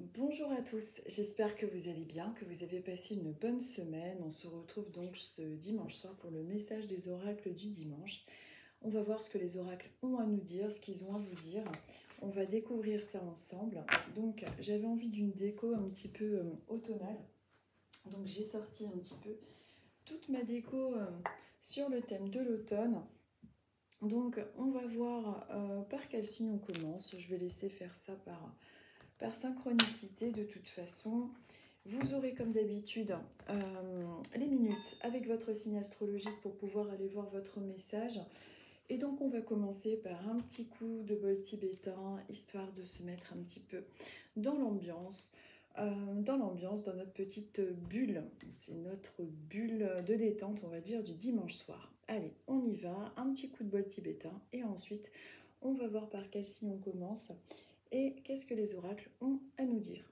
Bonjour à tous, j'espère que vous allez bien, que vous avez passé une bonne semaine. On se retrouve donc ce dimanche soir pour le message des oracles du dimanche. On va voir ce que les oracles ont à nous dire, ce qu'ils ont à vous dire. On va découvrir ça ensemble. Donc j'avais envie d'une déco un petit peu automnale. Donc j'ai sorti un petit peu toute ma déco sur le thème de l'automne. Donc on va voir par quel signe on commence. Je vais laisser faire ça par synchronicité de toute façon. Vous aurez comme d'habitude les minutes avec votre signe astrologique pour pouvoir aller voir votre message. Et donc on va commencer par un petit coup de bol tibétain, histoire de se mettre un petit peu dans l'ambiance. Dans notre petite bulle. C'est notre bulle de détente, on va dire, du dimanche soir. Allez, on y va, un petit coup de bol tibétain et ensuite on va voir par quel signe on commence et qu'est-ce que les oracles ont à nous dire.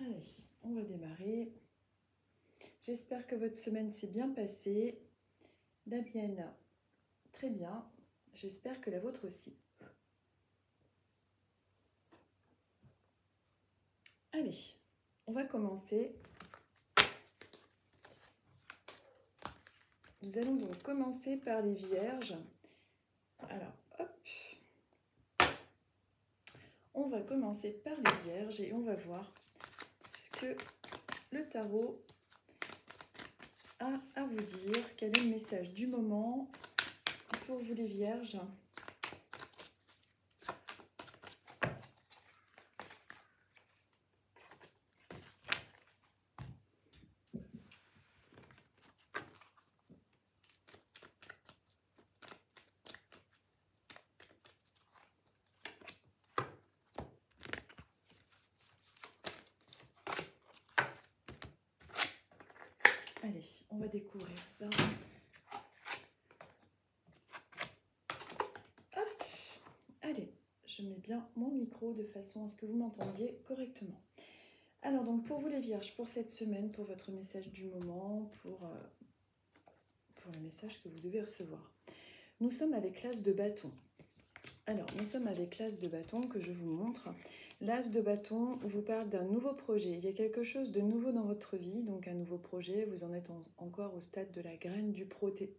Allez, on va démarrer. J'espère que votre semaine s'est bien passée. La mienne, très bien. J'espère que la vôtre aussi. Allez, on va commencer. Nous allons donc commencer par les vierges. Alors, hop. On va commencer par les vierges et on va voir ce que le tarot a à vous dire. Quel est le message du moment pour vous les vierges ? Allez, on va découvrir ça. Hop, allez, je mets bien mon micro de façon à ce que vous m'entendiez correctement. Alors donc pour vous les vierges, pour cette semaine, pour votre message du moment, pour le message que vous devez recevoir. Nous sommes avec l'as de bâton. Alors, nous sommes avec l'as de bâton que je vous montre. L'as de bâton vous parle d'un nouveau projet. Il y a quelque chose de nouveau dans votre vie, donc un nouveau projet. Vous en êtes encore au stade de la graine du projet.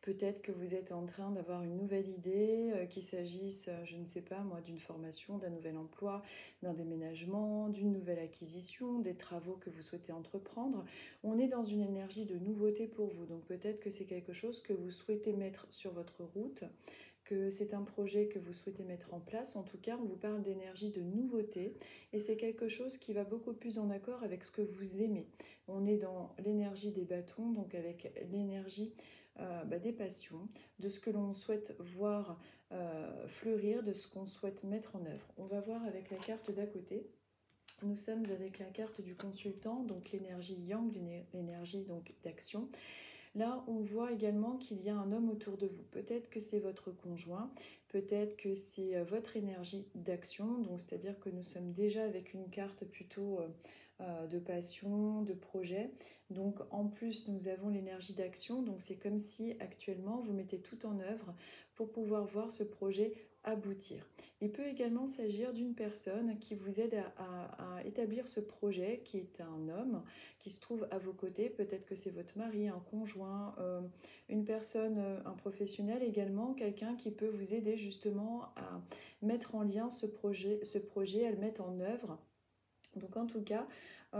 Peut-être que vous êtes en train d'avoir une nouvelle idée, qu'il s'agisse, je ne sais pas moi, d'une formation, d'un nouvel emploi, d'un déménagement, d'une nouvelle acquisition, des travaux que vous souhaitez entreprendre. On est dans une énergie de nouveauté pour vous, donc peut-être que c'est quelque chose que vous souhaitez mettre sur votre route, que c'est un projet que vous souhaitez mettre en place. En tout cas, on vous parle d'énergie de nouveauté et c'est quelque chose qui va beaucoup plus en accord avec ce que vous aimez. On est dans l'énergie des bâtons, donc avec l'énergie des passions, de ce que l'on souhaite voir fleurir, de ce qu'on souhaite mettre en œuvre. On va voir avec la carte d'à côté. Nous sommes avec la carte du consultant, donc l'énergie yang, l'énergie donc d'action. Là, on voit également qu'il y a un homme autour de vous. Peut-être que c'est votre conjoint, peut-être que c'est votre énergie d'action. Donc, c'est-à-dire que nous sommes déjà avec une carte plutôt de passion, de projet. Donc, en plus, nous avons l'énergie d'action. Donc, c'est comme si actuellement, vous mettez tout en œuvre pour pouvoir voir ce projet aboutir. Il peut également s'agir d'une personne qui vous aide à établir ce projet, qui est un homme, qui se trouve à vos côtés. Peut-être que c'est votre mari, un conjoint, une personne, un professionnel également, quelqu'un qui peut vous aider justement à mettre en lien ce projet, à le mettre en œuvre. Donc en tout cas,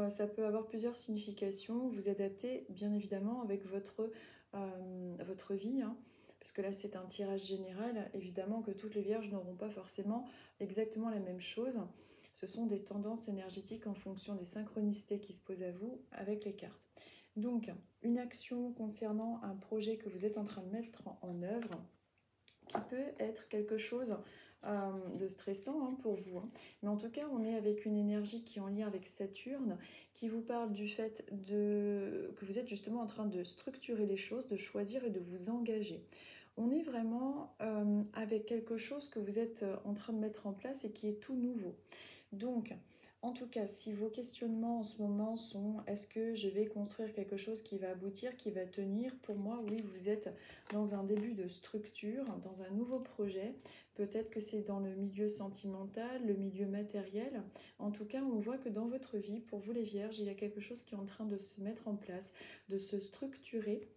ça peut avoir plusieurs significations. Vous adaptez bien évidemment avec votre vie, hein, parce que là c'est un tirage général. Évidemment que toutes les vierges n'auront pas forcément exactement la même chose. Ce sont des tendances énergétiques en fonction des synchronicités qui se posent à vous avec les cartes. Donc une action concernant un projet que vous êtes en train de mettre en œuvre, qui peut être quelque chose de stressant pour vous. Mais en tout cas, on est avec une énergie qui est en lien avec Saturne, qui vous parle du fait que vous êtes justement en train de structurer les choses, de choisir et de vous engager. On est vraiment avec quelque chose que vous êtes en train de mettre en place et qui est tout nouveau. Donc, en tout cas, si vos questionnements en ce moment sont est-ce que je vais construire quelque chose qui va aboutir, qui va tenir, pour moi, oui, vous êtes dans un début de structure, dans un nouveau projet. Peut-être que c'est dans le milieu sentimental, le milieu matériel. En tout cas, on voit que dans votre vie, pour vous les vierges, il y a quelque chose qui est en train de se mettre en place, de se structurer.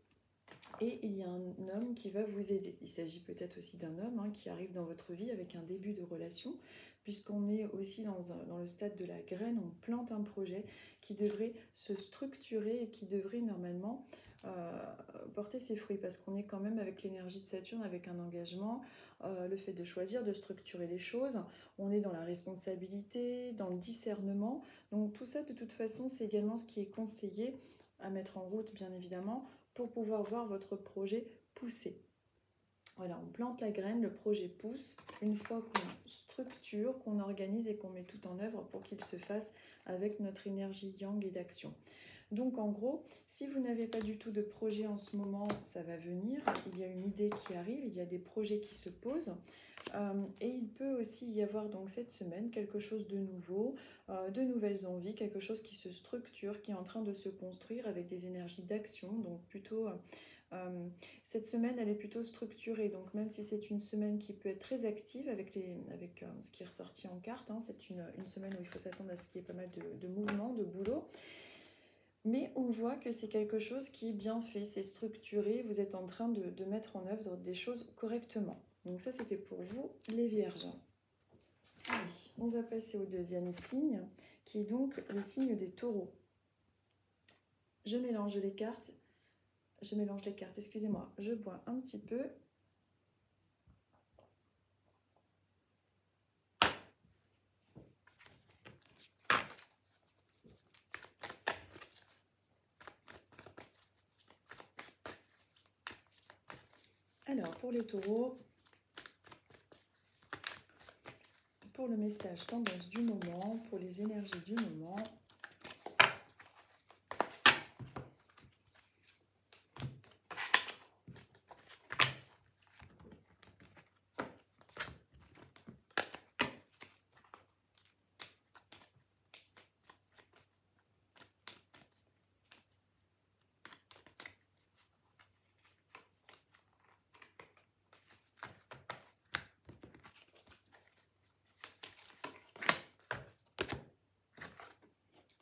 Et il y a un homme qui va vous aider. Il s'agit peut-être aussi d'un homme qui arrive dans votre vie avec un début de relation, puisqu'on est aussi dans le stade de la graine, on plante un projet qui devrait se structurer et qui devrait normalement porter ses fruits, parce qu'on est quand même avec l'énergie de Saturne, avec un engagement, le fait de choisir, de structurer les choses, on est dans la responsabilité, dans le discernement, donc tout ça de toute façon c'est également ce qui est conseillé à mettre en route bien évidemment, pour pouvoir voir votre projet pousser. Voilà, on plante la graine, le projet pousse. Une fois qu'on structure, qu'on organise et qu'on met tout en œuvre pour qu'il se fasse avec notre énergie yang et d'action. Donc en gros, si vous n'avez pas du tout de projet en ce moment, ça va venir. Il y a une idée qui arrive, il y a des projets qui se posent. Et il peut aussi y avoir donc cette semaine quelque chose de nouveau, de nouvelles envies, quelque chose qui se structure, qui est en train de se construire avec des énergies d'action. Donc plutôt, cette semaine elle est plutôt structurée. Donc même si c'est une semaine qui peut être très active avec ce qui est ressorti en carte, c'est une semaine où il faut s'attendre à ce qu'il y ait pas mal de mouvements, de boulot. Mais on voit que c'est quelque chose qui est bien fait, c'est structuré, vous êtes en train de mettre en œuvre des choses correctement. Donc ça, c'était pour vous, les vierges. Allez, on va passer au deuxième signe, qui est donc le signe des taureaux. Je mélange les cartes, excusez-moi, je bois un petit peu. Alors, pour les taureaux, pour le message tendance du moment, pour les énergies du moment.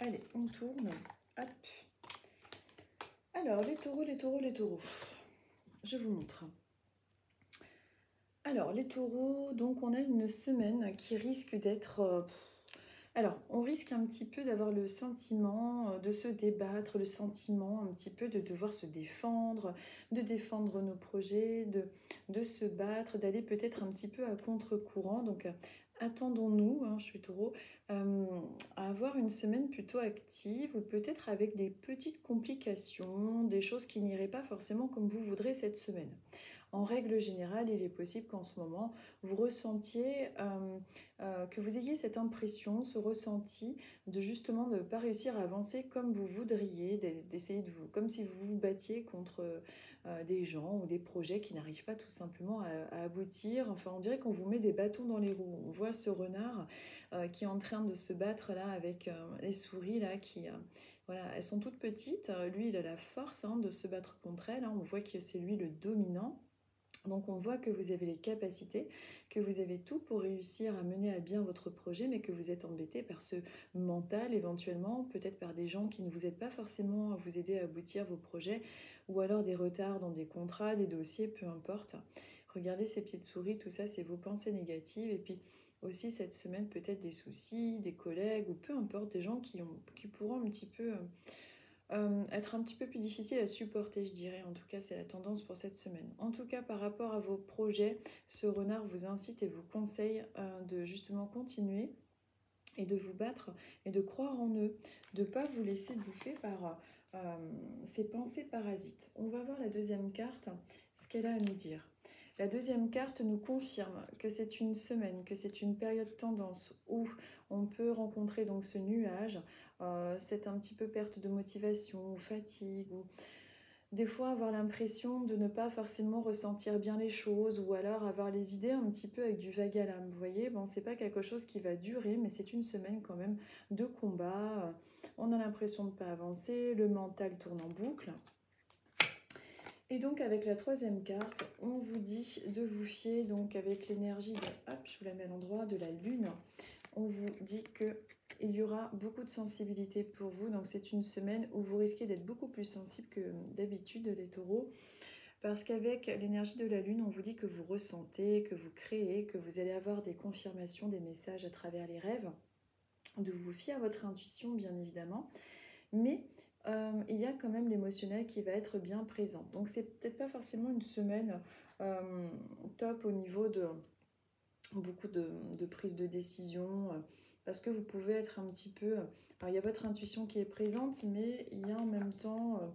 Allez, on tourne. Hop. Alors, les taureaux. Je vous montre. Alors, les taureaux, donc on a une semaine qui risque d'être... Alors, on risque un petit peu d'avoir le sentiment de se débattre, le sentiment un petit peu de devoir se défendre, de défendre nos projets, de se battre, d'aller peut-être un petit peu à contre-courant. Donc, attendons-nous, je suis taureau, à avoir une semaine plutôt active ou peut-être avec des petites complications, des choses qui n'iraient pas forcément comme vous voudrez cette semaine. En règle générale, il est possible qu'en ce moment, vous ressentiez, que vous ayez cette impression, ce ressenti de justement ne pas réussir à avancer comme vous voudriez, d'essayer de vous, comme si vous vous battiez contre des gens ou des projets qui n'arrivent pas tout simplement à aboutir. Enfin, on dirait qu'on vous met des bâtons dans les roues. On voit ce renard qui est en train de se battre là avec les souris là qui... voilà, elles sont toutes petites. Lui, il a la force de se battre contre elles. On voit que c'est lui le dominant. Donc on voit que vous avez les capacités, que vous avez tout pour réussir à mener à bien votre projet, mais que vous êtes embêté par ce mental éventuellement, peut-être par des gens qui ne vous aident pas forcément à vous aider à aboutir vos projets, ou alors des retards dans des contrats, des dossiers, peu importe. Regardez ces petites souris, tout ça c'est vos pensées négatives, et puis aussi cette semaine peut-être des soucis, des collègues, ou peu importe, des gens qui pourront un petit peu... être un petit peu plus difficile à supporter, je dirais. En tout cas, c'est la tendance pour cette semaine. En tout cas, par rapport à vos projets, ce renard vous incite et vous conseille de justement continuer et de vous battre et de croire en eux, de ne pas vous laisser bouffer par ces pensées parasites. On va voir la deuxième carte, ce qu'elle a à nous dire. La deuxième carte nous confirme que c'est une semaine, que c'est une période tendance où on peut rencontrer donc ce nuage, cette un petit peu perte de motivation, ou fatigue, ou des fois avoir l'impression de ne pas forcément ressentir bien les choses, ou alors avoir les idées un petit peu avec du vague à l'âme. Vous voyez, bon, c'est pas quelque chose qui va durer, mais c'est une semaine quand même de combat. On a l'impression de ne pas avancer, le mental tourne en boucle. Et donc avec la troisième carte, on vous dit de vous fier donc avec l'énergie de, hop, je vous la mets à l'endroit, de la lune. On vous dit que il y aura beaucoup de sensibilité pour vous, donc c'est une semaine où vous risquez d'être beaucoup plus sensible que d'habitude les taureaux, parce qu'avec l'énergie de la lune, on vous dit que vous ressentez, que vous créez, que vous allez avoir des confirmations, des messages à travers les rêves, de vous fier à votre intuition bien évidemment, mais il y a quand même l'émotionnel qui va être bien présent. Donc c'est peut-être pas forcément une semaine top au niveau de beaucoup de prise de décision, parce que vous pouvez être un petit peu... Alors il y a votre intuition qui est présente, mais il y a en même temps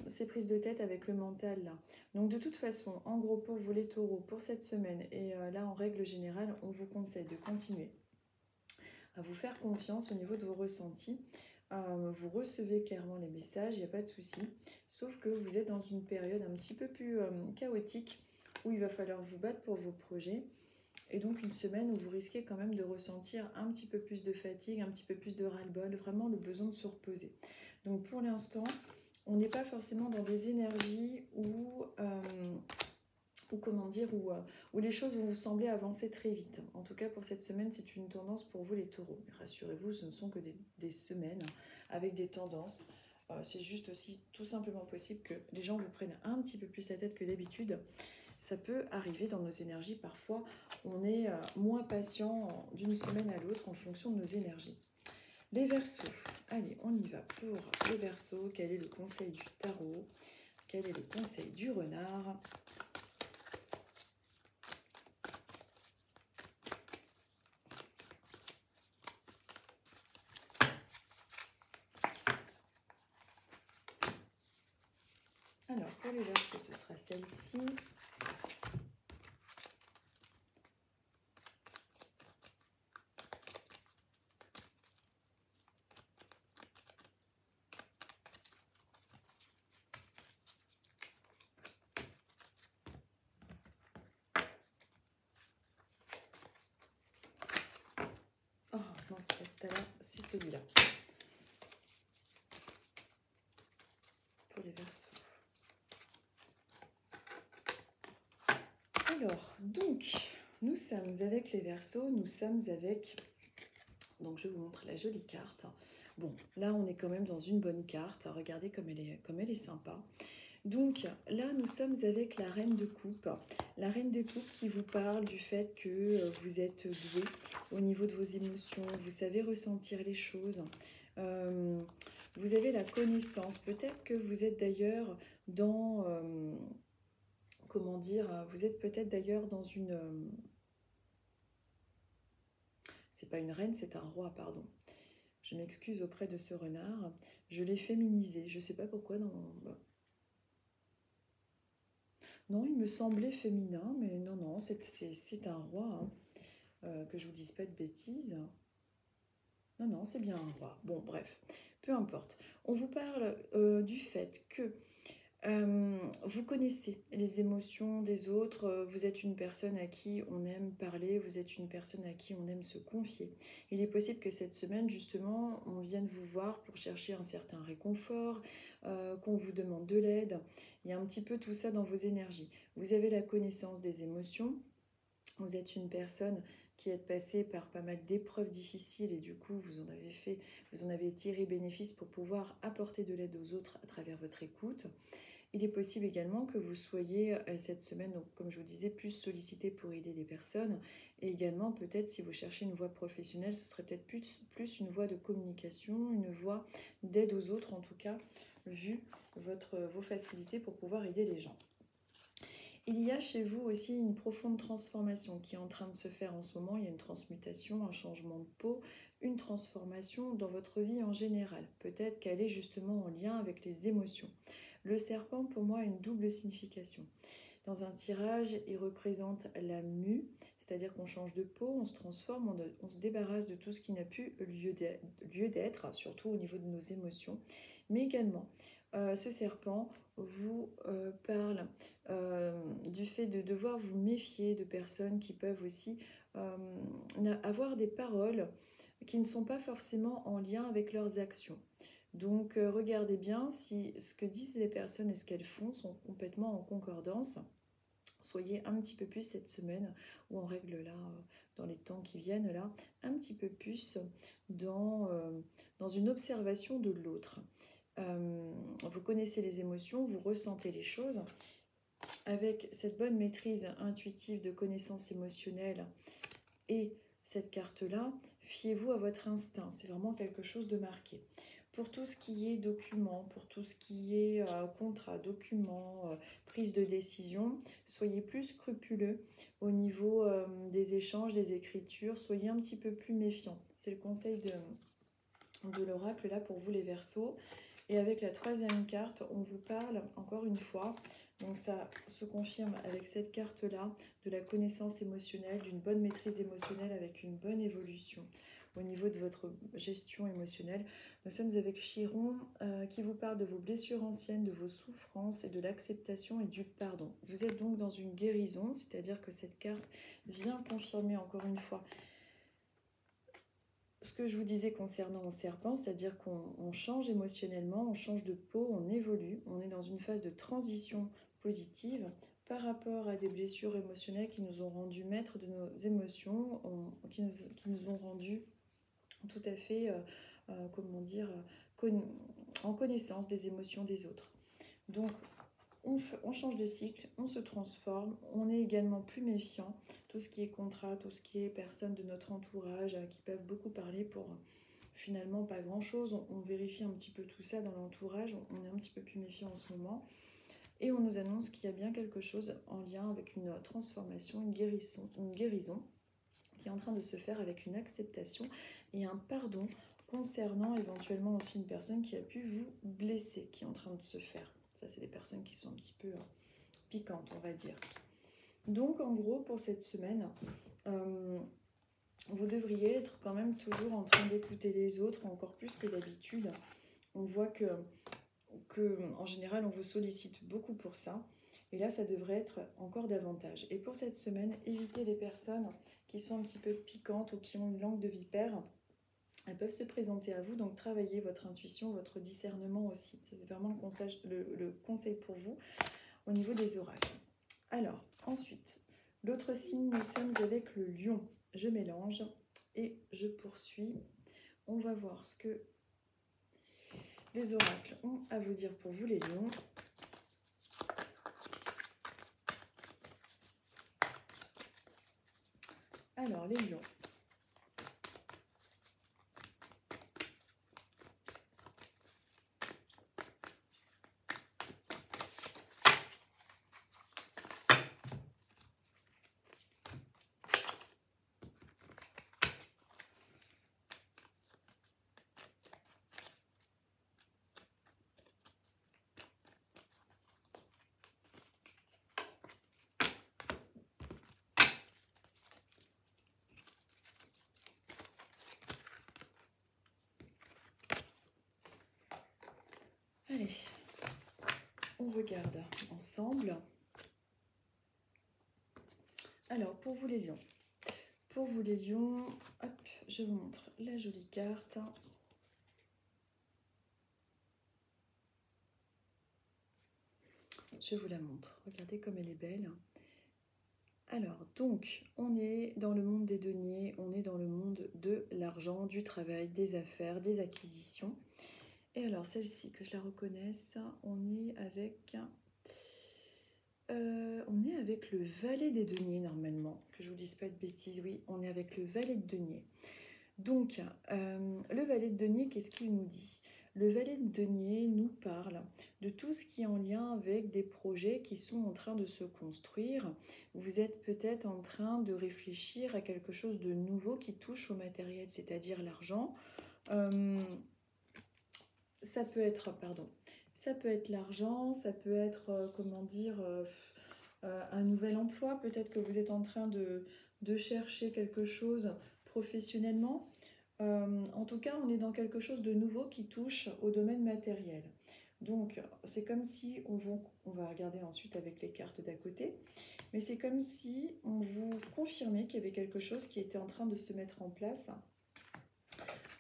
ces prises de tête avec le mental là. Donc de toute façon, en gros pour vous les taureaux, pour cette semaine, et là en règle générale, on vous conseille de continuer à vous faire confiance au niveau de vos ressentis. Vous recevez clairement les messages, il n'y a pas de souci. Sauf que vous êtes dans une période un petit peu plus chaotique où il va falloir vous battre pour vos projets. Et donc une semaine où vous risquez quand même de ressentir un petit peu plus de fatigue, un petit peu plus de ras-le-bol, vraiment le besoin de se reposer. Donc pour l'instant, on n'est pas forcément dans des énergies où les choses vont vous sembler avancer très vite. En tout cas, pour cette semaine, c'est une tendance pour vous les taureaux. Mais rassurez-vous, ce ne sont que des semaines avec des tendances. C'est juste aussi tout simplement possible que les gens vous prennent un petit peu plus la tête que d'habitude. Ça peut arriver dans nos énergies. Parfois, on est moins patient d'une semaine à l'autre en fonction de nos énergies. Les Verseaux. Allez, on y va pour les Verseaux. Quel est le conseil du tarot? Quel est le conseil du renard? Alors, pour les Verseaux, ce sera celle-ci. Oh non, c'est là, c'est celui-là. Pour les Verseaux. Alors, donc, nous sommes avec les Verseaux, nous sommes avec... Donc, je vous montre la jolie carte. Bon, là, on est quand même dans une bonne carte. Regardez comme elle est sympa. Donc, là, nous sommes avec la Reine de Coupe. La Reine de Coupe qui vous parle du fait que vous êtes doué au niveau de vos émotions. Vous savez ressentir les choses. Vous avez la connaissance. Peut-être que vous êtes d'ailleurs dans... comment dire, vous êtes peut-être d'ailleurs dans une... c'est pas une reine, c'est un roi, pardon. Je m'excuse auprès de ce renard. Je l'ai féminisé. Je sais pas pourquoi. Non, il me semblait féminin, mais non, non, c'est un roi. Hein. Que je vous dise pas de bêtises. Non, non, c'est bien un roi. Bon, bref, peu importe. On vous parle du fait que Vous connaissez les émotions des autres, vous êtes une personne à qui on aime parler, vous êtes une personne à qui on aime se confier. Il est possible que cette semaine, justement, on vienne vous voir pour chercher un certain réconfort, qu'on vous demande de l'aide. Il y a un petit peu tout ça dans vos énergies. Vous avez la connaissance des émotions, vous êtes une personne qui est passée par pas mal d'épreuves difficiles et du coup vous en avez tiré bénéfice pour pouvoir apporter de l'aide aux autres à travers votre écoute. Il est possible également que vous soyez cette semaine, donc, comme je vous disais, plus sollicité pour aider les personnes. Et également, peut-être, si vous cherchez une voie professionnelle, ce serait peut-être plus une voie de communication, une voie d'aide aux autres, en tout cas, vu vos facilités pour pouvoir aider les gens. Il y a chez vous aussi une profonde transformation qui est en train de se faire en ce moment. Il y a une transmutation, un changement de peau, une transformation dans votre vie en général. Peut-être qu'elle est justement en lien avec les émotions. Le serpent, pour moi, a une double signification. Dans un tirage, il représente la mue, c'est-à-dire qu'on change de peau, on se transforme, on se débarrasse de tout ce qui n'a plus lieu d'être, surtout au niveau de nos émotions. Mais également, ce serpent vous parle du fait de devoir vous méfier de personnes qui peuvent aussi avoir des paroles qui ne sont pas forcément en lien avec leurs actions. Donc regardez bien si ce que disent les personnes et ce qu'elles font sont complètement en concordance. Soyez un petit peu plus cette semaine, ou en règle là, dans les temps qui viennent là, un petit peu plus dans une observation de l'autre. Vous connaissez les émotions, vous ressentez les choses. Avec cette bonne maîtrise intuitive de connaissances émotionnelles et cette carte-là, fiez-vous à votre instinct. C'est vraiment quelque chose de marqué. Pour tout ce qui est documents, pour tout ce qui est contrat, documents, prise de décision, soyez plus scrupuleux au niveau des échanges, des écritures. Soyez un petit peu plus méfiants. C'est le conseil de l'oracle là pour vous les Verseaux. Et avec la troisième carte, on vous parle encore une fois, donc ça se confirme avec cette carte-là, de la connaissance émotionnelle, d'une bonne maîtrise émotionnelle avec une bonne évolution au niveau de votre gestion émotionnelle. Nous sommes avec Chiron qui vous parle de vos blessures anciennes, de vos souffrances et de l'acceptation et du pardon. Vous êtes donc dans une guérison, c'est-à-dire que cette carte vient confirmer encore une fois ce que je vous disais concernant le serpent, c'est-à-dire qu'on change émotionnellement, on change de peau, on évolue, on est dans une phase de transition positive par rapport à des blessures émotionnelles qui nous ont rendus maîtres de nos émotions, qui nous ont rendus tout à fait, comment dire, en connaissance des émotions des autres. Donc, on change de cycle, on se transforme, on est également plus méfiant. Tout ce qui est contrat, tout ce qui est personnes de notre entourage qui peuvent beaucoup parler pour finalement pas grand-chose. On vérifie un petit peu tout ça dans l'entourage, on est un petit peu plus méfiant en ce moment. Et on nous annonce qu'il y a bien quelque chose en lien avec une transformation, une guérison qui est en train de se faire avec une acceptation et un pardon concernant éventuellement aussi une personne qui a pu vous blesser, qui est en train de se faire. Ça, c'est des personnes qui sont un petit peu piquantes, on va dire. Donc, en gros, pour cette semaine, vous devriez être quand même toujours en train d'écouter les autres, encore plus que d'habitude. On voit que, en général, on vous sollicite beaucoup pour ça. Et là, ça devrait être encore davantage. Et pour cette semaine, évitez les personnes qui sont un petit peu piquantes ou qui ont une langue de vipère. Elles peuvent se présenter à vous, donc travaillez votre intuition, votre discernement aussi. C'est vraiment le conseil pour vous au niveau des oracles. Alors, ensuite, l'autre signe, nous sommes avec le lion. Je mélange et je poursuis. On va voir ce que les oracles ont à vous dire pour vous les lions. Alors, les lions. Allez, on regarde ensemble. Alors, pour vous les lions. Pour vous les lions, hop, je vous montre la jolie carte. Je vous la montre. Regardez comme elle est belle. Alors, donc, on est dans le monde des deniers, on est dans le monde de l'argent, du travail, des affaires, des acquisitions. Et alors, celle-ci, que je la reconnaisse, on est avec le valet des deniers, normalement. Que je vous dise pas de bêtises, oui, on est avec le valet de deniers. Donc, le valet de denier, qu'est-ce qu'il nous dit? Le valet de denier nous parle de tout ce qui est en lien avec des projets qui sont en train de se construire. Vous êtes peut-être en train de réfléchir à quelque chose de nouveau qui touche au matériel, c'est-à-dire l'argent. Ça peut être, ça peut être l'argent, ça peut être, comment dire, un nouvel emploi. Peut-être que vous êtes en train de chercher quelque chose professionnellement. En tout cas, on est dans quelque chose de nouveau qui touche au domaine matériel. Donc, c'est comme si on va regarder ensuite avec les cartes d'à côté, mais c'est comme si on vous confirmait qu'il y avait quelque chose qui était en train de se mettre en place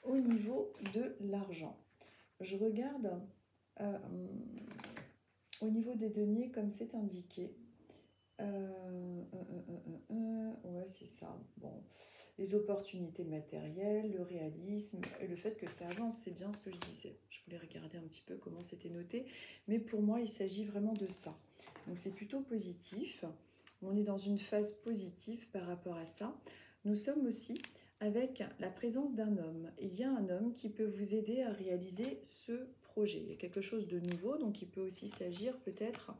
au niveau de l'argent. Je regarde au niveau des deniers comme c'est indiqué. Ouais, c'est ça. Bon, les opportunités matérielles, le réalisme et le fait que ça avance, c'est bien ce que je disais. Je voulais regarder un petit peu comment c'était noté, mais pour moi, il s'agit vraiment de ça. Donc, c'est plutôt positif. On est dans une phase positive par rapport à ça. Nous sommes aussi avec la présence d'un homme. Il y a un homme qui peut vous aider à réaliser ce projet. Il y a quelque chose de nouveau, donc il peut aussi s'agir peut-être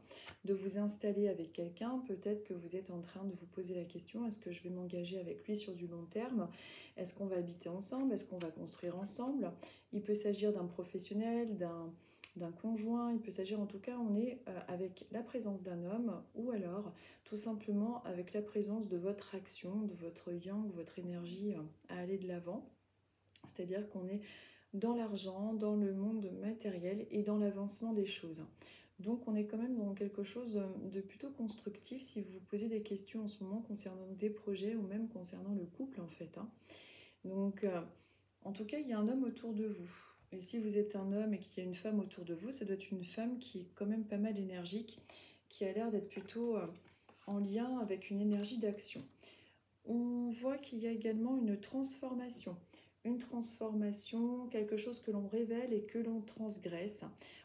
de vous installer avec quelqu'un. Peut-être que vous êtes en train de vous poser la question, est-ce que je vais m'engager avec lui sur du long terme? Est-ce qu'on va habiter ensemble? Est-ce qu'on va construire ensemble? Il peut s'agir d'un professionnel, d'un conjoint, il peut s'agir en tout cas, on est avec la présence d'un homme ou alors tout simplement avec la présence de votre action, de votre yang, votre énergie à aller de l'avant. C'est-à-dire qu'on est dans l'argent, dans le monde matériel et dans l'avancement des choses. Donc on est quand même dans quelque chose de plutôt constructif si vous vous posez des questions en ce moment concernant des projets ou même concernant le couple en fait. Donc en tout cas, il y a un homme autour de vous. Et si vous êtes un homme et qu'il y a une femme autour de vous, ça doit être une femme qui est quand même pas mal énergique, qui a l'air d'être plutôt en lien avec une énergie d'action. On voit qu'il y a également une transformation, quelque chose que l'on révèle et que l'on transgresse.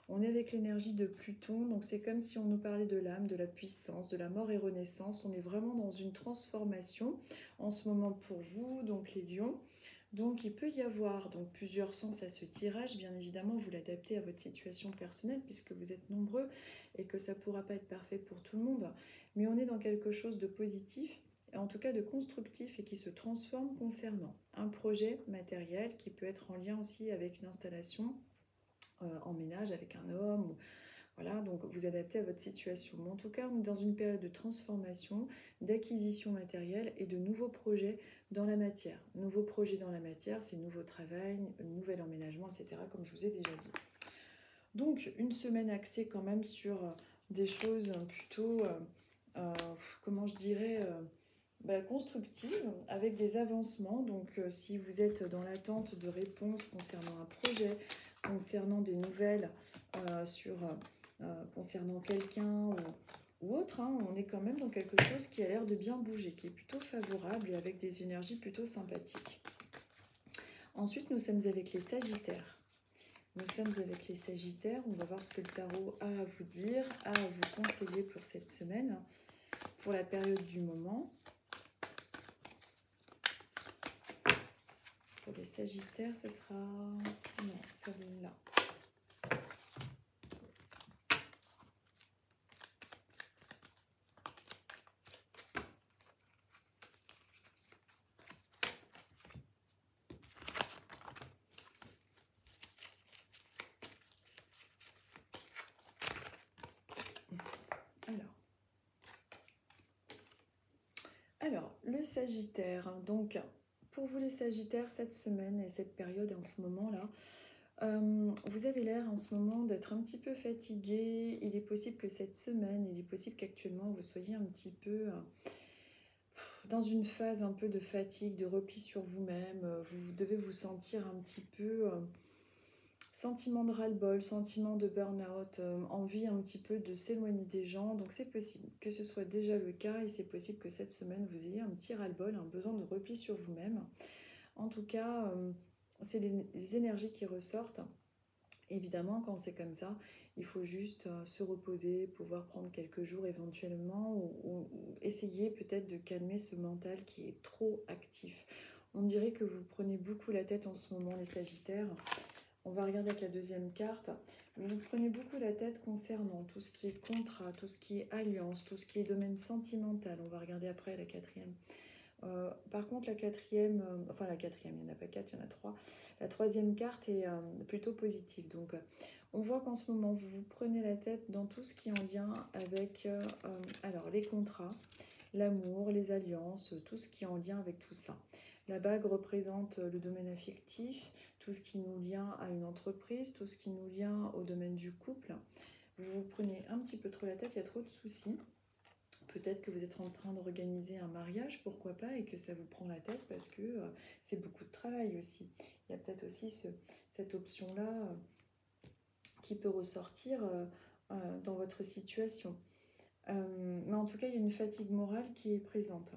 On est avec l'énergie de Pluton, donc c'est comme si on nous parlait de l'âme, de la puissance, de la mort et renaissance. On est vraiment dans une transformation en ce moment pour vous, donc les lions. Donc il peut y avoir donc plusieurs sens à ce tirage. Bien évidemment, vous l'adaptez à votre situation personnelle puisque vous êtes nombreux et que ça ne pourra pas être parfait pour tout le monde. Mais on est dans quelque chose de positif, en tout cas de constructif et qui se transforme concernant un projet matériel qui peut être en lien aussi avec une installation en ménage avec un homme. Voilà, donc vous adaptez à votre situation. Mais en tout cas, on est dans une période de transformation, d'acquisition matérielle et de nouveaux projets dans la matière. Nouveaux projets dans la matière, c'est nouveau travail, nouvel emménagement, etc., comme je vous ai déjà dit. Donc, une semaine axée quand même sur des choses plutôt, comment je dirais, constructives, avec des avancements. Donc, si vous êtes dans l'attente de réponses concernant un projet, concernant des nouvelles concernant quelqu'un ou autre, on est quand même dans quelque chose qui a l'air de bien bouger, qui est plutôt favorable et avec des énergies plutôt sympathiques. Ensuite, nous sommes avec les Sagittaires. Nous sommes avec les Sagittaires, on va voir ce que le tarot a à vous dire, a à vous conseiller pour cette semaine, pour la période du moment. Pour les Sagittaires, ce sera... non, celle-là. Alors, le Sagittaire, donc pour vous les Sagittaires, cette semaine et cette période en ce moment-là, Vous avez l'air en ce moment d'être un petit peu fatigué. Il est possible que cette semaine, il est possible qu'actuellement vous soyez un petit peu dans une phase un peu de fatigue, de repli sur vous-même. Vous devez vous sentir un petit peu sentiment de ras-le-bol, sentiment de burn-out, envie un petit peu de s'éloigner des gens. Donc c'est possible que ce soit déjà le cas et c'est possible que cette semaine vous ayez un petit ras-le-bol, un besoin de repli sur vous-même. En tout cas, c'est les énergies qui ressortent. Évidemment, quand c'est comme ça, il faut juste se reposer, pouvoir prendre quelques jours éventuellement ou essayer peut-être de calmer ce mental qui est trop actif. On dirait que vous prenez beaucoup la tête en ce moment, les Sagittaires. On va regarder avec la deuxième carte. Vous prenez beaucoup la tête concernant tout ce qui est contrat, tout ce qui est alliance, tout ce qui est domaine sentimental. On va regarder après la quatrième. Par contre, la quatrième, enfin la quatrième, il n'y en a pas quatre, il y en a trois. La troisième carte est plutôt positive. Donc, on voit qu'en ce moment, vous vous prenez la tête dans tout ce qui est en lien avec alors, les contrats, l'amour, les alliances, tout ce qui est en lien avec tout ça. La bague représente le domaine affectif, tout ce qui nous lie à une entreprise, tout ce qui nous lie au domaine du couple. Vous vous prenez un petit peu trop la tête, il y a trop de soucis. Peut-être que vous êtes en train d'organiser un mariage, pourquoi pas, et que ça vous prend la tête parce que c'est beaucoup de travail aussi. Il y a peut-être aussi cette option-là qui peut ressortir dans votre situation. Mais en tout cas, il y a une fatigue morale qui est présente.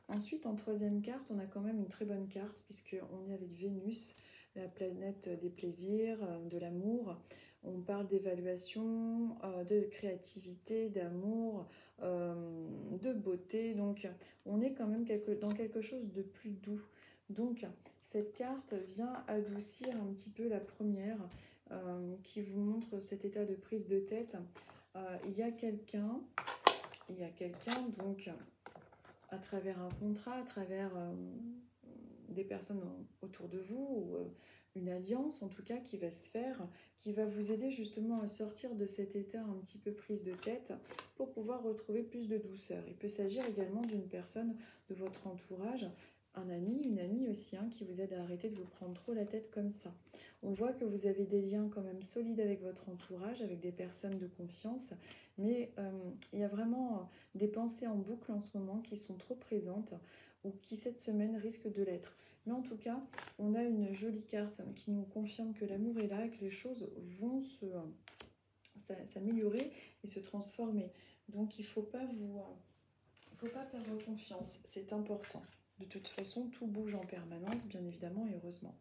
Ensuite, en troisième carte, on a quand même une très bonne carte puisqu'on est avec Vénus, la planète des plaisirs, de l'amour. On parle d'évaluation, de créativité, d'amour, de beauté. Donc, on est quand même dans quelque chose de plus doux. Donc, cette carte vient adoucir un petit peu la première qui vous montre cet état de prise de tête. Il y a quelqu'un donc à travers un contrat, à travers des personnes autour de vous ou une alliance en tout cas qui va se faire, qui va vous aider justement à sortir de cet état un petit peu prise de tête pour pouvoir retrouver plus de douceur. Il peut s'agir également d'une personne de votre entourage, un ami, une amie aussi, qui vous aide à arrêter de vous prendre trop la tête comme ça. On voit que vous avez des liens quand même solides avec votre entourage, avec des personnes de confiance, mais il y a vraiment des pensées en boucle en ce moment qui sont trop présentes ou qui cette semaine risquent de l'être. Mais en tout cas, on a une jolie carte qui nous confirme que l'amour est là et que les choses vont s'améliorer et se transformer. Donc il ne faut pas perdre confiance, c'est important. De toute façon, tout bouge en permanence, bien évidemment et heureusement.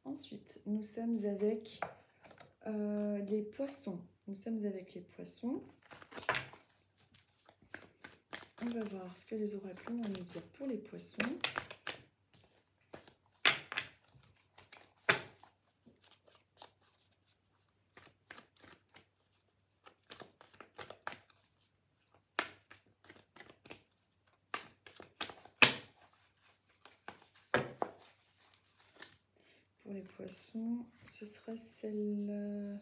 Ensuite, nous sommes avec les poissons. Nous sommes avec les poissons. On va voir ce que les oracles ont à nous dire pour les poissons. Pour les poissons, ce sera celle-ci.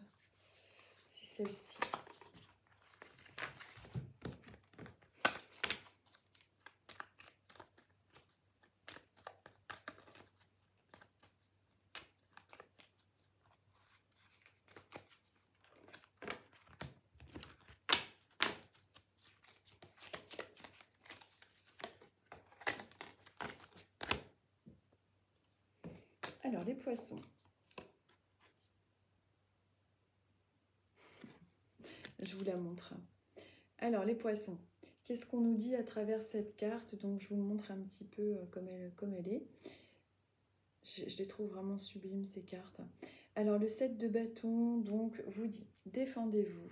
Alors, les poissons. Je vous la montre. Alors, les poissons. Qu'est-ce qu'on nous dit à travers cette carte? Donc, je vous montre un petit peu comme elle est. Je les trouve vraiment sublimes, ces cartes. Alors, le 7 de bâton, donc, vous dit, défendez-vous.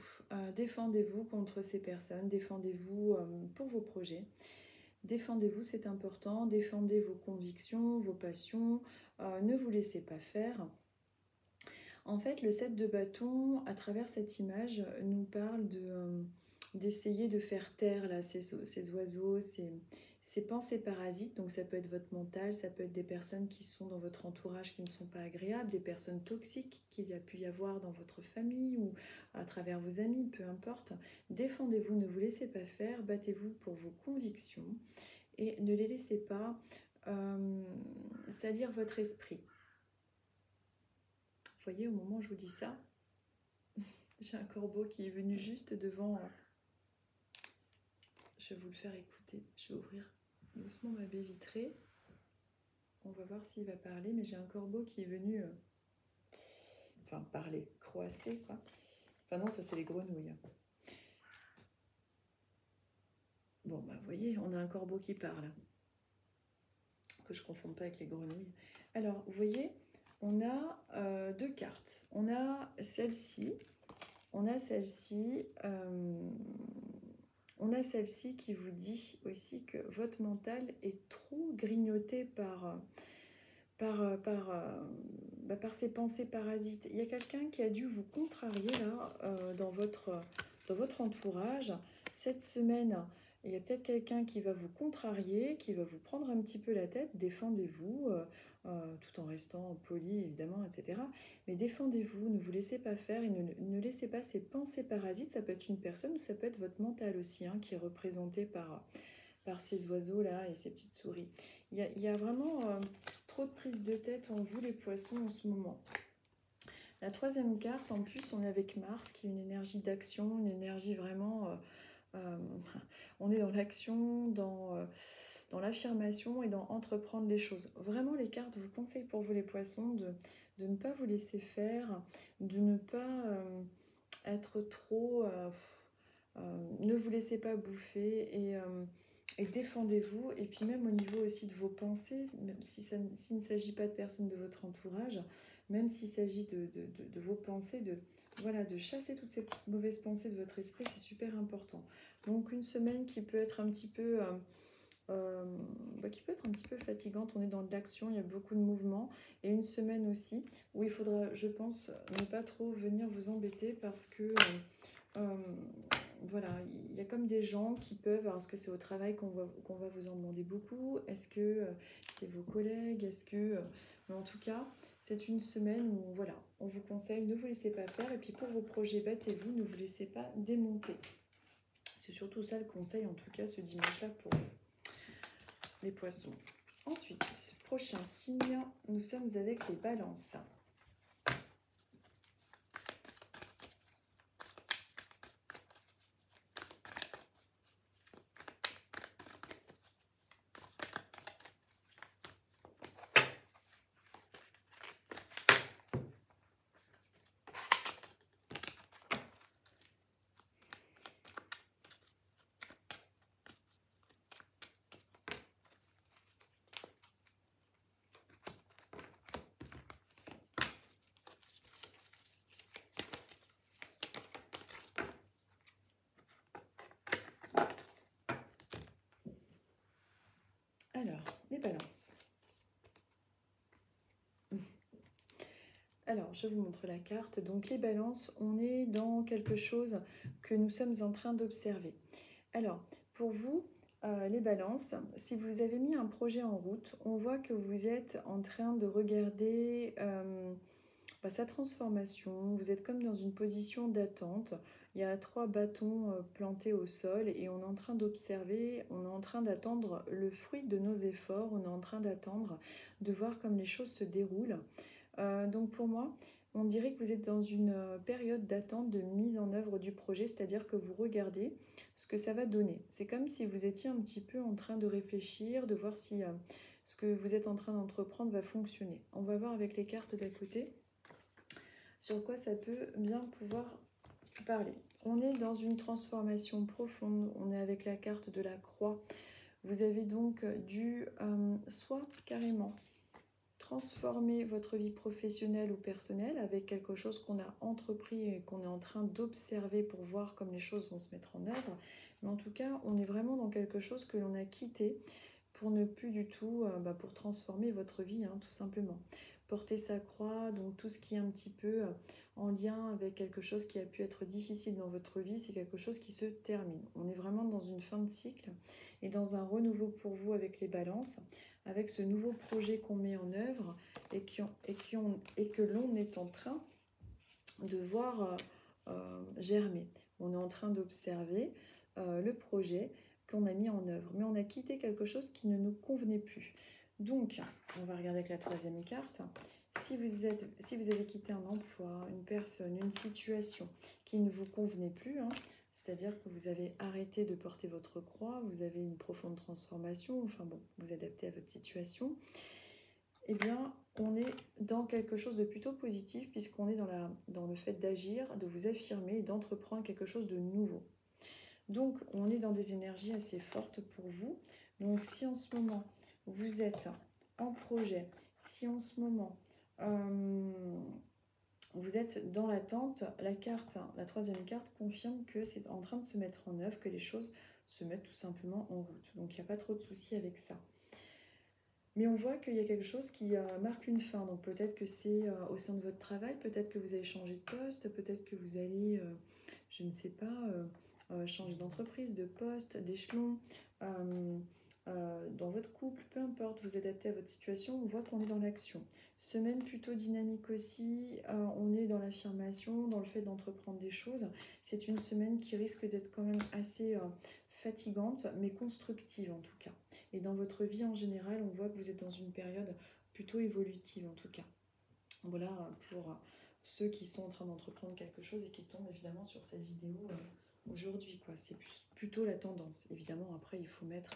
Défendez-vous contre ces personnes. Défendez-vous pour vos projets. Défendez-vous, c'est important. Défendez vos convictions, vos passions. Ne vous laissez pas faire. En fait, le 7 de bâton, à travers cette image, nous parle d'essayer de faire taire là, ces oiseaux, ces pensées parasites. Donc ça peut être votre mental, ça peut être des personnes qui sont dans votre entourage qui ne sont pas agréables, des personnes toxiques qu'il y a pu y avoir dans votre famille ou à travers vos amis, peu importe. Défendez-vous, ne vous laissez pas faire, battez-vous pour vos convictions et ne les laissez pas salir votre esprit. voyez, au moment où je vous dis ça, j'ai un corbeau qui est venu juste devant. Je vais vous le faire écouter. Je vais ouvrir doucement ma baie vitrée. On va voir s'il va parler, mais j'ai un corbeau qui est venu... enfin, parler, croasser, quoi. Enfin non, ça c'est les grenouilles. Bon, bah vous voyez, on a un corbeau qui parle. Que je ne confonde pas avec les grenouilles. Alors, vous voyez, on a deux cartes. On a celle-ci. On a celle-ci. On a celle-ci qui vous dit aussi que votre mental est trop grignoté par ces pensées parasites. Il y a quelqu'un qui a dû vous contrarier là dans votre entourage. Cette semaine, il y a peut-être quelqu'un qui va vous contrarier, qui va vous prendre un petit peu la tête. Défendez-vous, tout en restant poli évidemment, etc. Mais défendez-vous, ne vous laissez pas faire et ne laissez pas ces pensées parasites. Ça peut être une personne ou ça peut être votre mental aussi, hein, qui est représenté par ces oiseaux-là et ces petites souris. Il y a vraiment trop de prise de tête en vous, les poissons, en ce moment. La troisième carte, en plus, on est avec Mars, qui est une énergie d'action, une énergie vraiment... on est dans l'action, dans l'affirmation et dans entreprendre les choses. Vraiment, les cartes vous conseillent pour vous, les poissons, de ne pas vous laisser faire, de ne pas être trop... ne vous laissez pas bouffer et défendez-vous. Et puis même au niveau aussi de vos pensées, même s'il ne s'agit pas de personnes de votre entourage, même s'il s'agit de vos pensées, voilà, de chasser toutes ces mauvaises pensées de votre esprit, c'est super important. Donc une semaine qui peut être un petit peu... qui peut être un petit peu fatigante, on est dans de l'action, il y a beaucoup de mouvements, et une semaine aussi où il faudra, je pense, ne pas trop venir vous embêter parce que voilà, il y a comme des gens qui peuvent, alors est-ce que c'est au travail qu'on va vous en demander beaucoup, est-ce que c'est vos collègues, est-ce que... mais en tout cas, c'est une semaine où voilà, on vous conseille, ne vous laissez pas faire, et puis pour vos projets, battez-vous, ne vous laissez pas démonter. C'est surtout ça le conseil, en tout cas, ce dimanche-là pour vous, les poissons. Ensuite, prochain signe, nous sommes avec les balances. Alors, les balances. Alors, je vous montre la carte. Donc, les balances, on est dans quelque chose que nous sommes en train d'observer. Alors, pour vous, les balances, si vous avez mis un projet en route, on voit que vous êtes en train de regarder sa transformation. Vous êtes comme dans une position d'attente. Il y a 3 bâtons plantés au sol et on est en train d'observer, on est en train d'attendre le fruit de nos efforts, on est en train d'attendre de voir comme les choses se déroulent. Donc pour moi, on dirait que vous êtes dans une période d'attente de mise en œuvre du projet, c'est-à-dire que vous regardez ce que ça va donner. C'est comme si vous étiez un petit peu en train de réfléchir, de voir si ce que vous êtes en train d'entreprendre va fonctionner. On va voir avec les cartes d'à côté sur quoi ça peut bien pouvoir parler. On est dans une transformation profonde, on est avec la carte de la croix. Vous avez donc dû soit carrément transformer votre vie professionnelle ou personnelle avec quelque chose qu'on a entrepris et qu'on est en train d'observer pour voir comme les choses vont se mettre en œuvre. Mais en tout cas, on est vraiment dans quelque chose que l'on a quitté pour ne plus du tout, pour transformer votre vie, hein, tout simplement. Porter sa croix, donc tout ce qui est un petit peu en lien avec quelque chose qui a pu être difficile dans votre vie, c'est quelque chose qui se termine. On est vraiment dans une fin de cycle et dans un renouveau pour vous avec les balances, avec ce nouveau projet qu'on met en œuvre et que l'on est en train de voir germer. On est en train d'observer le projet qu'on a mis en œuvre, mais on a quitté quelque chose qui ne nous convenait plus. Donc, on va regarder avec la troisième carte. Si vous avez quitté un emploi, une personne, une situation qui ne vous convenait plus, hein, c'est-à-dire que vous avez arrêté de porter votre croix, vous avez une profonde transformation, enfin bon, vous adaptez à votre situation, eh bien, on est dans quelque chose de plutôt positif puisqu'on est dans le fait d'agir, de vous affirmer et d'entreprendre quelque chose de nouveau. Donc, on est dans des énergies assez fortes pour vous. Donc, si en ce moment, vous êtes en projet, si en ce moment, vous êtes dans l'attente, la troisième carte confirme que c'est en train de se mettre en œuvre, que les choses se mettent tout simplement en route. Donc, il n'y a pas trop de soucis avec ça. Mais on voit qu'il y a quelque chose qui marque une fin. Donc, peut-être que c'est au sein de votre travail, peut-être que vous allez changer de poste, peut-être que vous allez, je ne sais pas, changer d'entreprise, de poste, d'échelon, dans votre couple, peu importe, vous adaptez à votre situation, on voit qu'on est dans l'action. Semaine plutôt dynamique aussi, on est dans l'affirmation, dans le fait d'entreprendre des choses. C'est une semaine qui risque d'être quand même assez fatigante, mais constructive en tout cas. Et dans votre vie en général, on voit que vous êtes dans une période plutôt évolutive en tout cas. Voilà pour ceux qui sont en train d'entreprendre quelque chose et qui tombent évidemment sur cette vidéo aujourd'hui, quoi. C'est plutôt la tendance. Évidemment, après, il faut mettre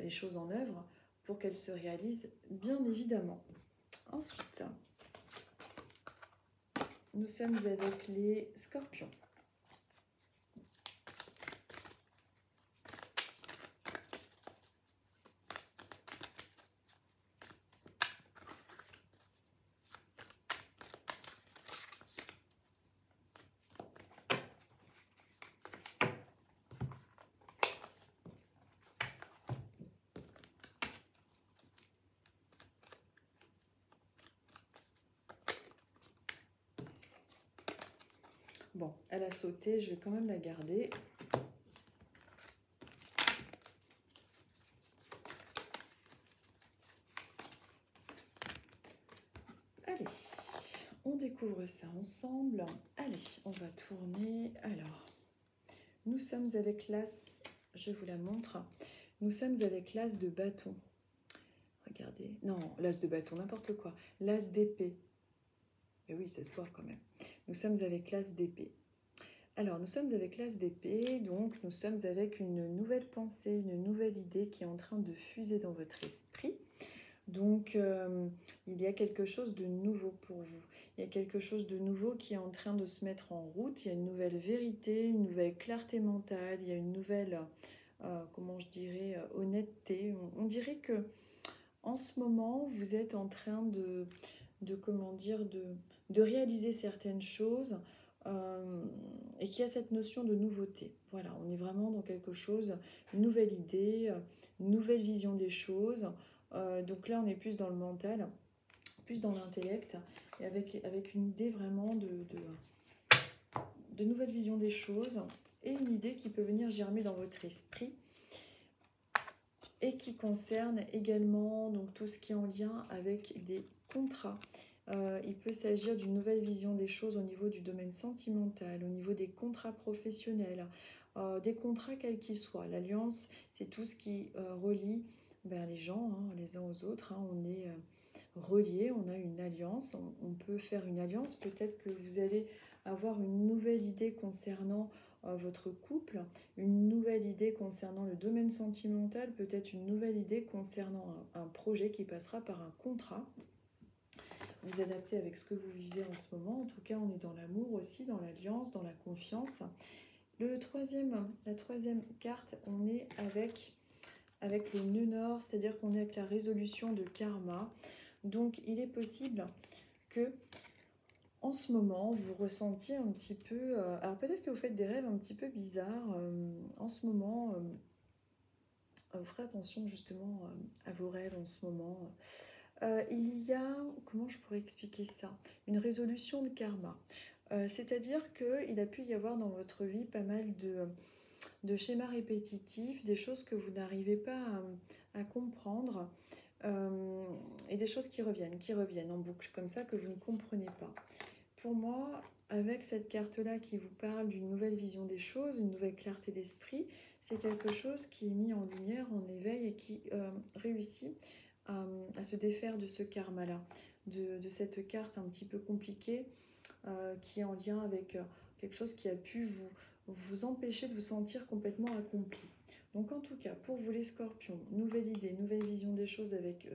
les choses en œuvre pour qu'elles se réalisent, bien évidemment. Ensuite, nous sommes avec les scorpions. Bon, elle a sauté, je vais quand même la garder. Allez, on découvre ça ensemble. Allez, on va tourner. Alors, nous sommes avec l'as, je vous la montre. Nous sommes avec l'as de bâton. Regardez, non, l'as de bâton, n'importe quoi. L'as d'épée. Et oui, ça se voit quand même. Nous sommes avec l'as d'épée. Alors, nous sommes avec l'as d'épée, donc nous sommes avec une nouvelle pensée, une nouvelle idée qui est en train de fuser dans votre esprit. Donc, il y a quelque chose de nouveau pour vous. Il y a quelque chose de nouveau qui est en train de se mettre en route. Il y a une nouvelle vérité, une nouvelle clarté mentale, il y a une nouvelle, comment je dirais, honnêteté. On dirait que en ce moment, vous êtes en train comment dire, de réaliser certaines choses et qu'il y a cette notion de nouveauté. Voilà, on est vraiment dans quelque chose, une nouvelle idée, une nouvelle vision des choses. Donc là, on est plus dans le mental, plus dans l'intellect, et avec une idée vraiment de nouvelle vision des choses, et une idée qui peut venir germer dans votre esprit, et qui concerne également donc, tout ce qui est en lien avec des contrats. Il peut s'agir d'une nouvelle vision des choses au niveau du domaine sentimental, au niveau des contrats professionnels, des contrats quels qu'ils soient. L'alliance, c'est tout ce qui relie les gens, hein, les uns aux autres. Hein. On est reliés, on a une alliance, on peut faire une alliance. Peut-être que vous allez avoir une nouvelle idée concernant votre couple, une nouvelle idée concernant le domaine sentimental, peut-être une nouvelle idée concernant un projet qui passera par un contrat. Vous adaptez avec ce que vous vivez en ce moment. En tout cas, on est dans l'amour aussi, dans l'alliance, dans la confiance. La troisième carte, on est avec le nœud nord, c'est-à-dire qu'on est avec la résolution de karma. Donc, il est possible que en ce moment, vous ressentiez un petit peu... alors, peut-être que vous faites des rêves un petit peu bizarres. En ce moment, vous ferez attention justement à vos rêves en ce moment. Il y a, comment je pourrais expliquer ça? Une résolution de karma. C'est-à-dire qu'il a pu y avoir dans votre vie pas mal de schémas répétitifs, des choses que vous n'arrivez pas à comprendre, et des choses qui reviennent en boucle, comme ça, que vous ne comprenez pas. Pour moi, avec cette carte-là qui vous parle d'une nouvelle vision des choses, une nouvelle clarté d'esprit, c'est quelque chose qui est mis en lumière, en éveil, et qui réussit à se défaire de ce karma-là. de cette carte un petit peu compliquée qui est en lien avec quelque chose qui a pu vous empêcher de vous sentir complètement accompli. Donc en tout cas, pour vous les scorpions, nouvelle idée, nouvelle vision des choses avec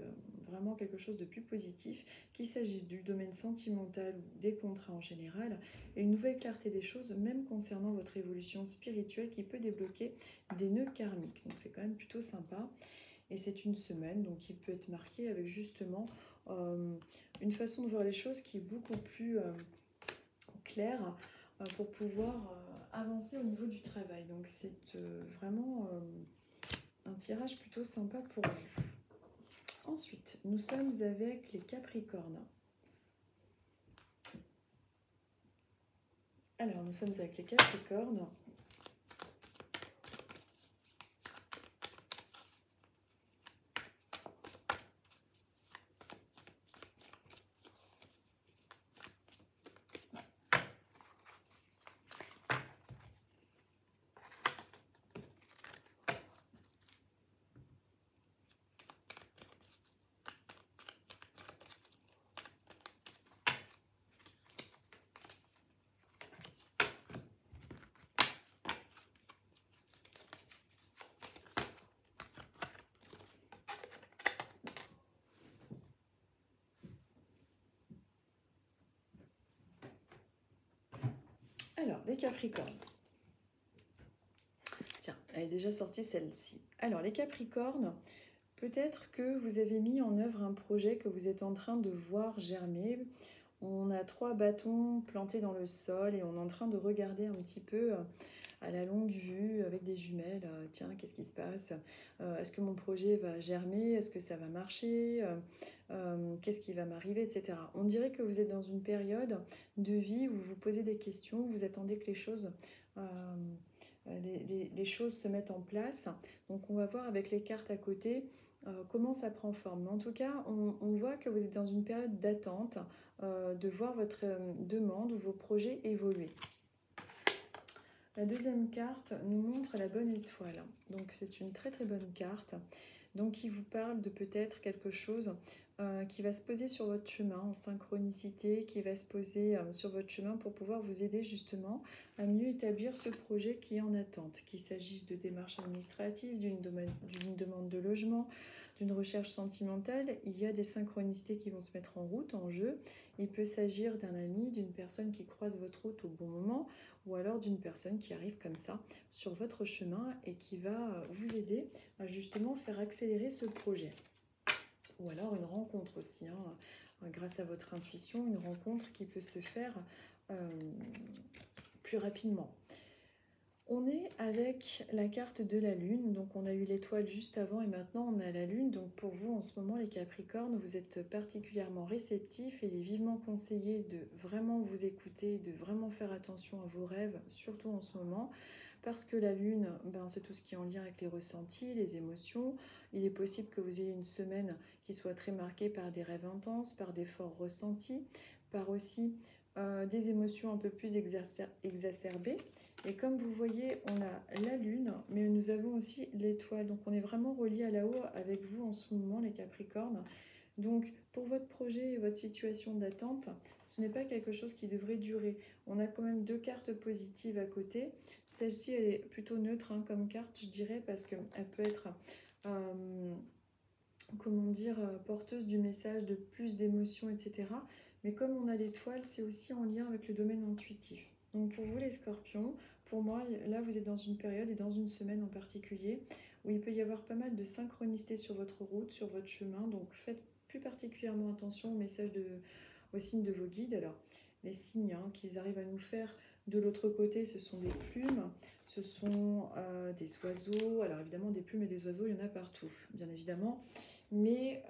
vraiment quelque chose de plus positif, qu'il s'agisse du domaine sentimental ou des contrats en général, et une nouvelle clarté des choses, même concernant votre évolution spirituelle qui peut débloquer des nœuds karmiques. Donc c'est quand même plutôt sympa. Et c'est une semaine donc qui peut être marquée avec justement une façon de voir les choses qui est beaucoup plus claire pour pouvoir avancer au niveau du travail. Donc c'est vraiment un tirage plutôt sympa pour vous. Ensuite, nous sommes avec les Capricornes. Alors, nous sommes avec les Capricornes. Alors, les Capricornes. Tiens, elle est déjà sortie celle-ci. Alors, les Capricornes, peut-être que vous avez mis en œuvre un projet que vous êtes en train de voir germer. On a 3 bâtons plantés dans le sol et on est en train de regarder un petit peu à la longue vue avec des jumelles. Tiens, qu'est-ce qui se passe? Est-ce que mon projet va germer? Est-ce que ça va marcher? Qu'est-ce qui va m'arriver, etc. On dirait que vous êtes dans une période de vie où vous vous posez des questions, vous attendez que les choses se mettent en place. Donc on va voir avec les cartes à côté comment ça prend forme. Mais en tout cas, on voit que vous êtes dans une période d'attente de voir votre demande ou vos projets évoluer. La deuxième carte nous montre la bonne étoile. Donc c'est une très très bonne carte. Donc qui vous parle de peut-être quelque chose qui va se poser sur votre chemin en synchronicité, qui va se poser sur votre chemin pour pouvoir vous aider justement à mieux établir ce projet qui est en attente. Qu'il s'agisse de démarches administratives, d'une demande de logement, d'une recherche sentimentale, il y a des synchronicités qui vont se mettre en route, en jeu. Il peut s'agir d'un ami, d'une personne qui croise votre route au bon moment, ou alors d'une personne qui arrive comme ça sur votre chemin et qui va vous aider à justement faire accélérer ce projet. Ou alors une rencontre aussi, grâce à votre intuition, une rencontre qui peut se faire plus rapidement. On est avec la carte de la Lune, donc on a eu l'étoile juste avant et maintenant on a la Lune. Donc pour vous en ce moment les Capricornes, vous êtes particulièrement réceptifs et il est vivement conseillé de vraiment vous écouter, de vraiment faire attention à vos rêves, surtout en ce moment. Parce que la Lune, c'est tout ce qui est en lien avec les ressentis, les émotions. Il est possible que vous ayez une semaine qui soit très marquée par des rêves intenses, par des forts ressentis, par aussi des émotions un peu plus exacerbées. Et comme vous voyez, on a la Lune, mais nous avons aussi l'étoile. Donc on est vraiment relié à là-haut avec vous en ce moment, les Capricornes. Donc pour votre projet et votre situation d'attente, ce n'est pas quelque chose qui devrait durer. On a quand même 2 cartes positives à côté. Celle-ci, elle est plutôt neutre comme carte, je dirais, parce qu'elle peut être, porteuse du message de plus d'émotions, etc. Mais comme on a l'étoile, c'est aussi en lien avec le domaine intuitif. Donc pour vous les Scorpions, pour moi, là vous êtes dans une période et dans une semaine en particulier où il peut y avoir pas mal de synchronicité sur votre route, sur votre chemin. Donc faites plus particulièrement attention aux signes de vos guides. Alors les signes qu'ils arrivent à nous faire de l'autre côté, ce sont des plumes, ce sont des oiseaux. Alors évidemment des plumes et des oiseaux, il y en a partout, bien évidemment. Mais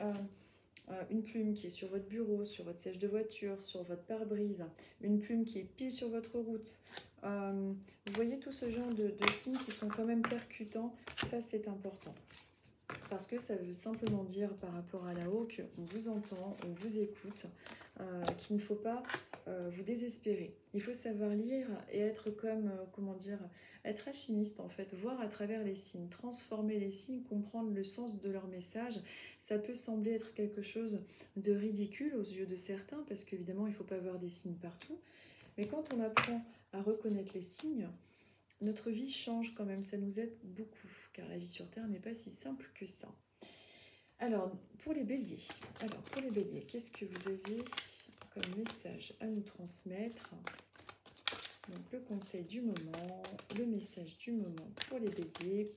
une plume qui est sur votre bureau, sur votre siège de voiture, sur votre pare-brise, une plume qui est pile sur votre route. Vous voyez tout ce genre de signes qui sont quand même percutants, ça c'est important. Parce que ça veut simplement dire par rapport à là-haut qu'on vous entend, on vous écoute, qu'il ne faut pas vous désespérer. Il faut savoir lire et être comme, comment dire, être alchimiste en fait, voir à travers les signes, transformer les signes, comprendre le sens de leur message. Ça peut sembler être quelque chose de ridicule aux yeux de certains, parce qu'évidemment il ne faut pas voir des signes partout. Mais quand on apprend à reconnaître les signes, notre vie change quand même, ça nous aide beaucoup, car la vie sur Terre n'est pas si simple que ça. Alors, pour les béliers, qu'est-ce que vous avez comme message à nous transmettre? Donc, le conseil du moment, le message du moment pour les béliers.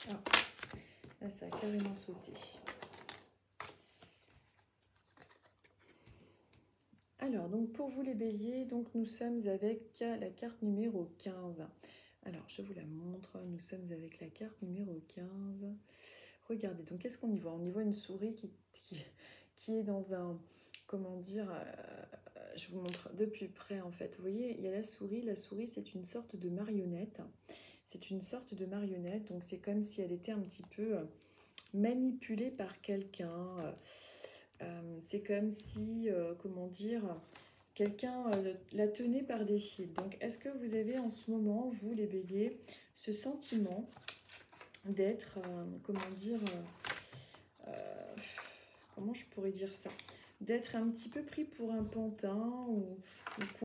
Ah, là, ça a carrément sauté. Alors, donc pour vous les béliers, donc nous sommes avec la carte numéro 15. Alors, je vous la montre, nous sommes avec la carte numéro 15. Regardez, donc qu'est-ce qu'on y voit? On y voit une souris qui est dans un, comment dire, je vous montre de plus près en fait. Vous voyez, il y a la souris c'est une sorte de marionnette. C'est une sorte de marionnette, donc c'est comme si elle était un petit peu manipulée par quelqu'un. C'est comme si, comment dire, quelqu'un la tenait par des fils. Donc, est-ce que vous avez en ce moment, vous les béliers, ce sentiment d'être, comment dire, comment je pourrais dire ça, d'être un petit peu pris pour un pantin ou